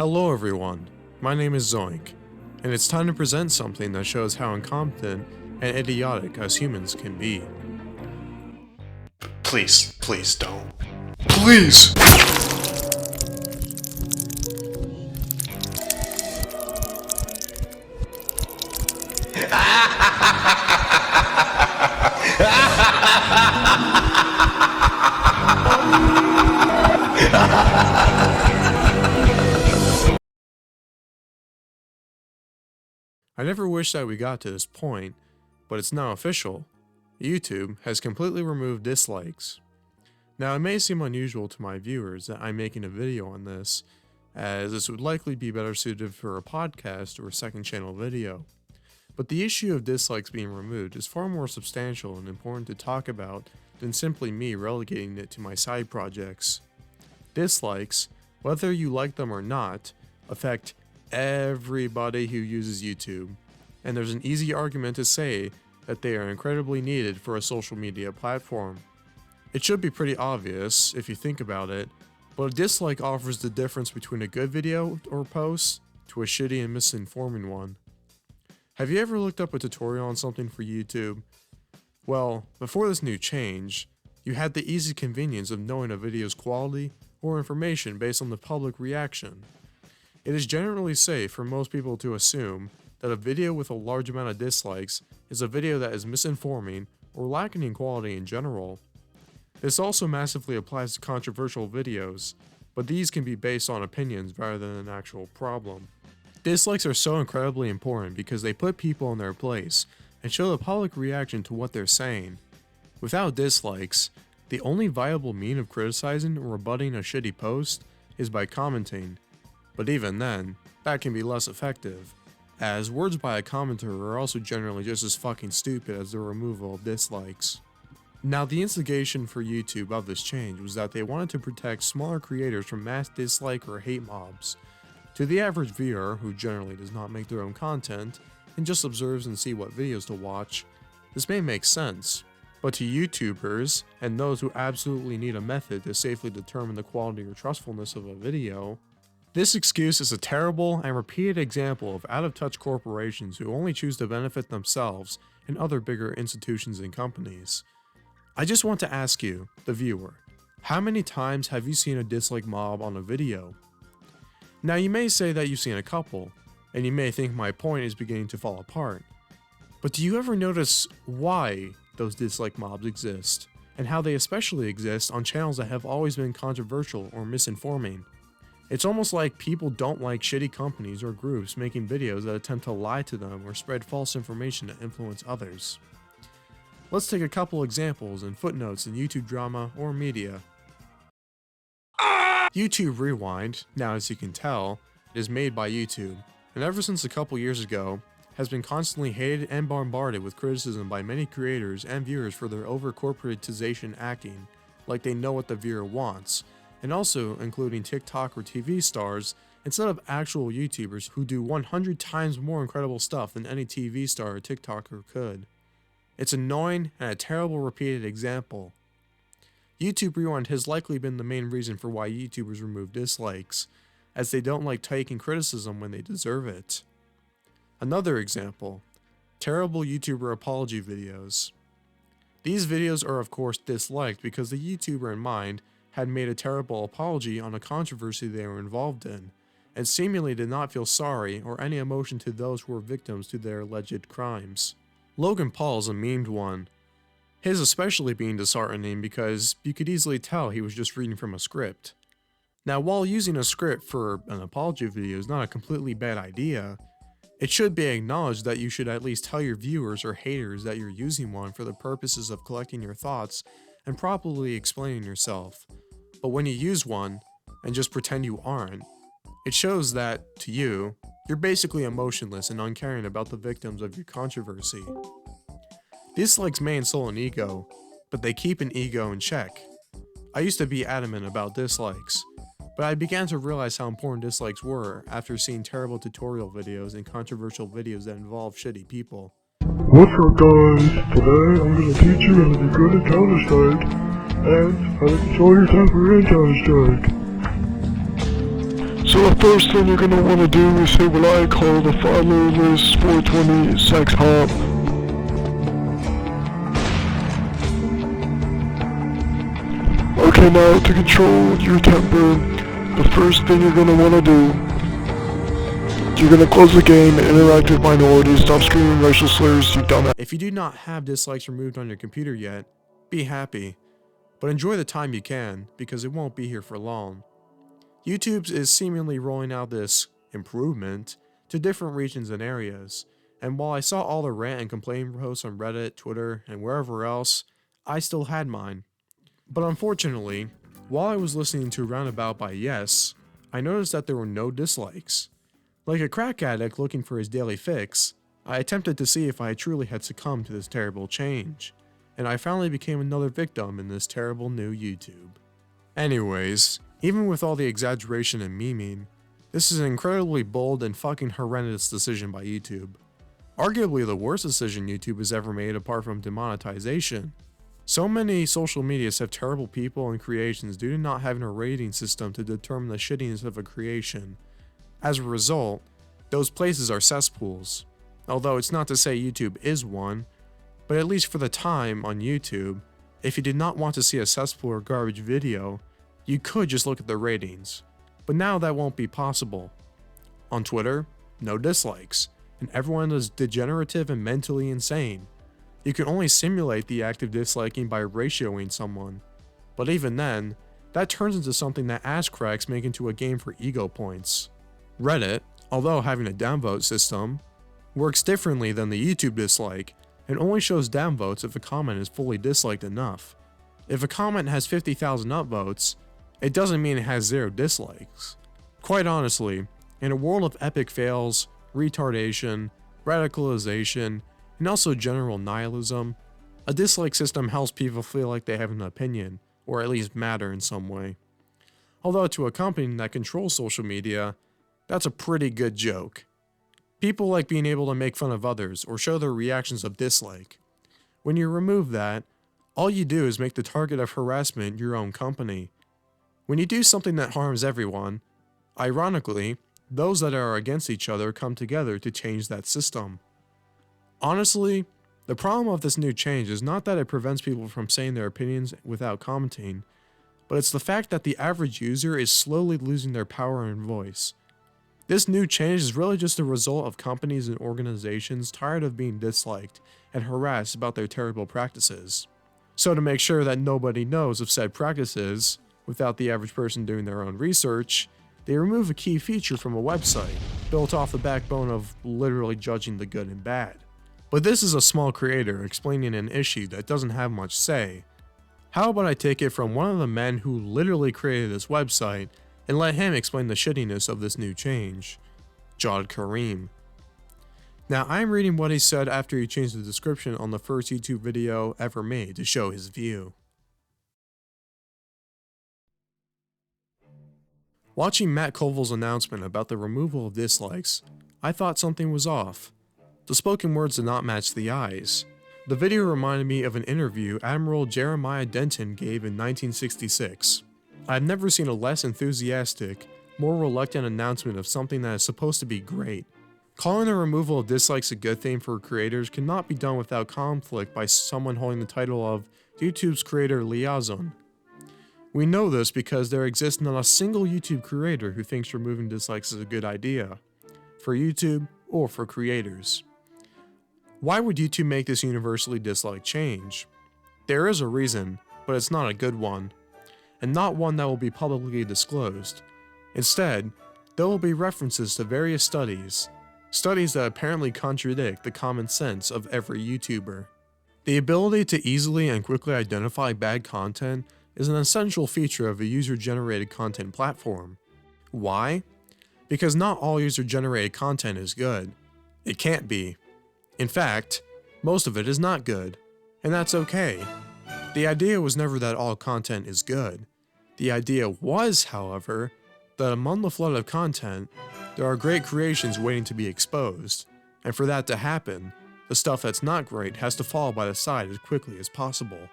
Hello everyone, my name is Zoink, and it's time to present something that shows how incompetent and idiotic us humans can be. Please don't. Please! I never wished that we got to this point, but it's now official. YouTube has completely removed dislikes. Now it may seem unusual to my viewers that I'm making a video on this, as this would likely be better suited for a podcast or a second channel video. But the issue of dislikes being removed is far more substantial and important to talk about than simply me relegating it to my side projects. Dislikes, whether you like them or not, affect everybody who uses YouTube, and there's an easy argument to say that they are incredibly needed for a social media platform. It should be pretty obvious if you think about it, but a dislike offers the difference between a good video or post to a shitty and misinforming one. Have you ever looked up a tutorial on something for YouTube? Well, before this new change, you had the easy convenience of knowing a video's quality or information based on the public reaction. It is generally safe for most people to assume that a video with a large amount of dislikes is a video that is misinforming or lacking in quality in general. This also massively applies to controversial videos, but these can be based on opinions rather than an actual problem. Dislikes are so incredibly important because they put people in their place and show the public reaction to what they're saying. Without dislikes, the only viable mean of criticizing or rebutting a shitty post is by commenting. But even then, that can be less effective, as words by a commenter are also generally just as fucking stupid as the removal of dislikes. Now, the instigation for YouTube of this change was that they wanted to protect smaller creators from mass dislike or hate mobs. To the average viewer, who generally does not make their own content, and just observes and see what videos to watch, this may make sense. But to YouTubers, and those who absolutely need a method to safely determine the quality or trustfulness of a video, this excuse is a terrible and repeated example of out-of-touch corporations who only choose to benefit themselves and other bigger institutions and companies. I just want to ask you, the viewer, how many times have you seen a dislike mob on a video? Now you may say that you've seen a couple, and you may think my point is beginning to fall apart, but do you ever notice why those dislike mobs exist, and how they especially exist on channels that have always been controversial or misinforming? It's almost like people don't like shitty companies or groups making videos that attempt to lie to them or spread false information to influence others. Let's take a couple examples and footnotes in YouTube drama or media. YouTube Rewind, now as you can tell, is made by YouTube, and ever since a couple years ago, has been constantly hated and bombarded with criticism by many creators and viewers for their over-corporatization acting, like they know what the viewer wants, and also including TikTok or TV stars instead of actual YouTubers who do 100 times more incredible stuff than any TV star or TikToker could. It's annoying and a terrible repeated example. YouTube Rewind has likely been the main reason for why YouTubers remove dislikes, as they don't like taking criticism when they deserve it. Another example, terrible YouTuber apology videos. These videos are of course disliked because the YouTuber in mind had made a terrible apology on a controversy they were involved in, and seemingly did not feel sorry or any emotion to those who were victims to their alleged crimes. Logan Paul's a memed one. His especially being disheartening because you could easily tell he was just reading from a script. Now, while using a script for an apology video is not a completely bad idea, it should be acknowledged that you should at least tell your viewers or haters that you're using one for the purposes of collecting your thoughts and properly explaining yourself. But when you use one, and just pretend you aren't, it shows that, to you, you're basically emotionless and uncaring about the victims of your controversy. Dislikes may insult an ego, but they keep an ego in check. I used to be adamant about dislikes, but I began to realize how important dislikes were after seeing terrible tutorial videos and controversial videos that involve shitty people. What's up guys, today I'm gonna teach you how to be good at Counter-Strike, and how to control your temper in Counter-Strike. So the first thing you're gonna wanna do is hit what I call the follow list 420 sex hop. Okay, now to control your temper, the first thing you're gonna wanna do, you're gonna close the game and interact with minorities, stop screaming racial slurs, you dumbass. If you do not have dislikes removed on your computer yet, be happy. But enjoy the time you can, because it won't be here for long. YouTube is seemingly rolling out this improvement to different regions and areas, and while I saw all the rant and complaint posts on Reddit, Twitter, and wherever else, I still had mine. But unfortunately, while I was listening to Roundabout by Yes, I noticed that there were no dislikes. Like a crack addict looking for his daily fix, I attempted to see if I truly had succumbed to this terrible change, and I finally became another victim in this terrible new YouTube. Anyways, even with all the exaggeration and memeing, this is an incredibly bold and fucking horrendous decision by YouTube. Arguably the worst decision YouTube has ever made apart from demonetization. So many social medias have terrible people and creations due to not having a rating system to determine the shittiness of a creation. As a result, those places are cesspools. Although it's not to say YouTube is one, but at least for the time on YouTube, if you did not want to see a cesspool or garbage video, you could just look at the ratings. But now that won't be possible. On Twitter, no dislikes, and everyone is degenerative and mentally insane. You can only simulate the act of disliking by ratioing someone. But even then, that turns into something that ass cracks make into a game for ego points. Reddit, although having a downvote system, works differently than the YouTube dislike, and only shows downvotes if a comment is fully disliked enough. If a comment has 50,000 upvotes, it doesn't mean it has 0 dislikes. Quite honestly, in a world of epic fails, retardation, radicalization, and also general nihilism, a dislike system helps people feel like they have an opinion, or at least matter in some way. Although to a company that controls social media, that's a pretty good joke. People like being able to make fun of others or show their reactions of dislike. When you remove that, all you do is make the target of harassment your own company. When you do something that harms everyone, ironically, those that are against each other come together to change that system. Honestly, the problem of this new change is not that it prevents people from saying their opinions without commenting, but it's the fact that the average user is slowly losing their power and voice. This new change is really just a result of companies and organizations tired of being disliked and harassed about their terrible practices. So to make sure that nobody knows of said practices, without the average person doing their own research, they remove a key feature from a website, built off the backbone of literally judging the good and bad. But this is a small creator explaining an issue that doesn't have much say. How about I take it from one of the men who literally created this website and let him explain the shittiness of this new change. Jawed Kareem. Now I'm reading what he said after he changed the description on the first YouTube video ever made to show his view. Watching Matt Colville's announcement about the removal of dislikes, I thought something was off. The spoken words did not match the eyes. The video reminded me of an interview Admiral Jeremiah Denton gave in 1966. I've never seen a less enthusiastic, more reluctant announcement of something that is supposed to be great. Calling the removal of dislikes a good thing for creators cannot be done without conflict by someone holding the title of YouTube's creator liaison. We know this because there exists not a single YouTube creator who thinks removing dislikes is a good idea, for YouTube or for creators. Why would YouTube make this universally disliked change? There is a reason, but it's not a good one, and not one that will be publicly disclosed. Instead, there will be references to various studies that apparently contradict the common sense of every YouTuber. The ability to easily and quickly identify bad content is an essential feature of a user-generated content platform. Why? Because not all user-generated content is good. It can't be. In fact, most of it is not good, and that's okay. The idea was never that all content is good. The idea was, however, that among the flood of content, there are great creations waiting to be exposed, and for that to happen, the stuff that's not great has to fall by the side as quickly as possible.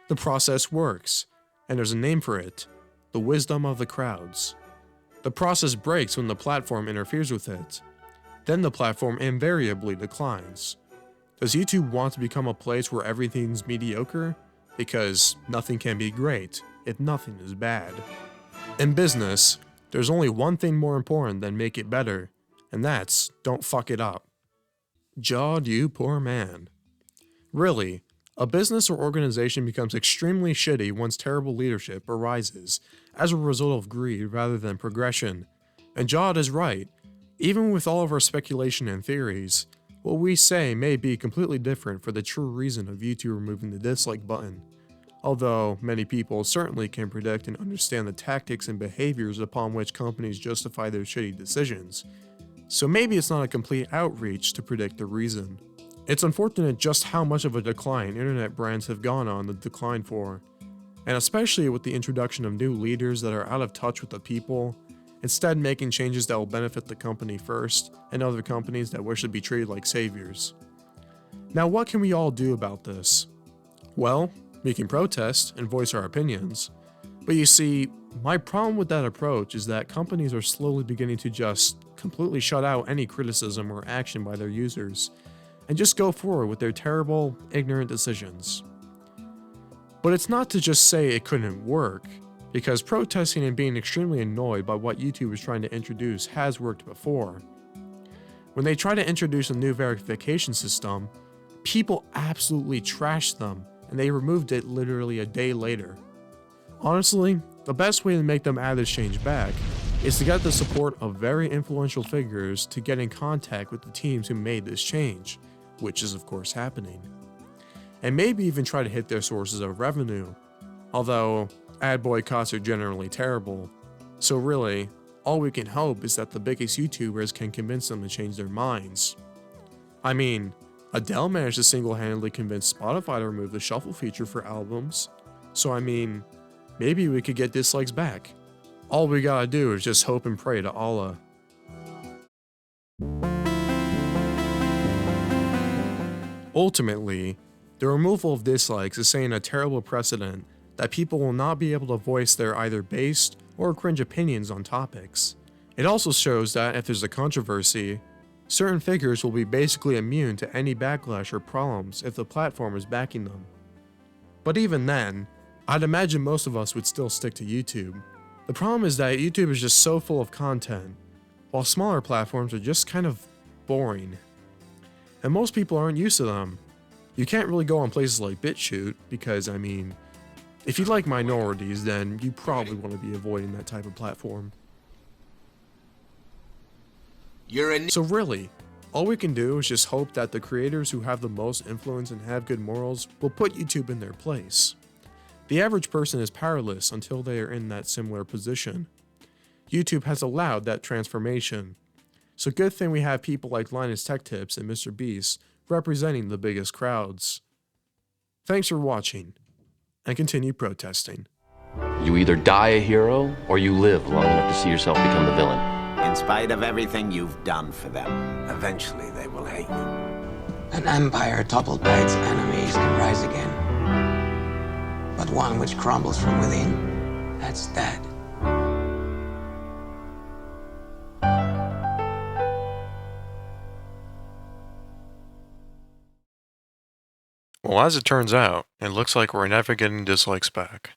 The process works, and there's a name for it: the wisdom of the crowds. The process breaks when the platform interferes with it. Then the platform invariably declines. Does YouTube want to become a place where everything's mediocre? Because nothing can be great if nothing is bad. In business, there's only one thing more important than make it better, and that's don't fuck it up. Jawed, you poor man. Really, a business or organization becomes extremely shitty once terrible leadership arises as a result of greed rather than progression. And Jawed is right. Even with all of our speculation and theories, what we say may be completely different for the true reason of YouTube removing the dislike button. Although many people certainly can predict and understand the tactics and behaviors upon which companies justify their shitty decisions. So maybe it's not a complete outreach to predict the reason. It's unfortunate just how much of a decline internet brands have gone on the decline for, and especially with the introduction of new leaders that are out of touch with the people, instead making changes that will benefit the company first and other companies that wish to be treated like saviors. Now, what can we all do about this? Well, we can protest and voice our opinions, but you see, my problem with that approach is that companies are slowly beginning to just completely shut out any criticism or action by their users, and just go forward with their terrible, ignorant decisions. But it's not to just say it couldn't work, because protesting and being extremely annoyed by what YouTube is trying to introduce has worked before. When they try to introduce a new verification system, people absolutely trashed them, and they removed it literally a day later. Honestly, the best way to make them add this change back is to get the support of very influential figures to get in contact with the teams who made this change, which is of course happening. And maybe even try to hit their sources of revenue, although ad boycotts are generally terrible. So really, all we can hope is that the biggest YouTubers can convince them to change their minds. I mean, Adele managed to single-handedly convince Spotify to remove the shuffle feature for albums, so I mean, maybe we could get dislikes back. All we gotta do is just hope and pray to Allah. Ultimately, the removal of dislikes is setting a terrible precedent that people will not be able to voice their either based or cringe opinions on topics. It also shows that if there's a controversy, certain figures will be basically immune to any backlash or problems if the platform is backing them. But even then, I'd imagine most of us would still stick to YouTube. The problem is that YouTube is just so full of content, while smaller platforms are just kind of boring. And most people aren't used to them. You can't really go on places like BitChute because, I mean, if you like minorities, then you probably want to be avoiding that type of platform. So really, all we can do is just hope that the creators who have the most influence and have good morals will put YouTube in their place. The average person is powerless until they are in that similar position. YouTube has allowed that transformation. So good thing we have people like Linus Tech Tips and Mr. Beast representing the biggest crowds. Thanks for watching, and continue protesting. You either die a hero, or you live long enough to see yourself become the villain. In spite of everything you've done for them, eventually they will hate you. An empire toppled by its enemies can rise again. But one which crumbles from within, that's dead. Well, as it turns out, it looks like we're never getting dislikes back.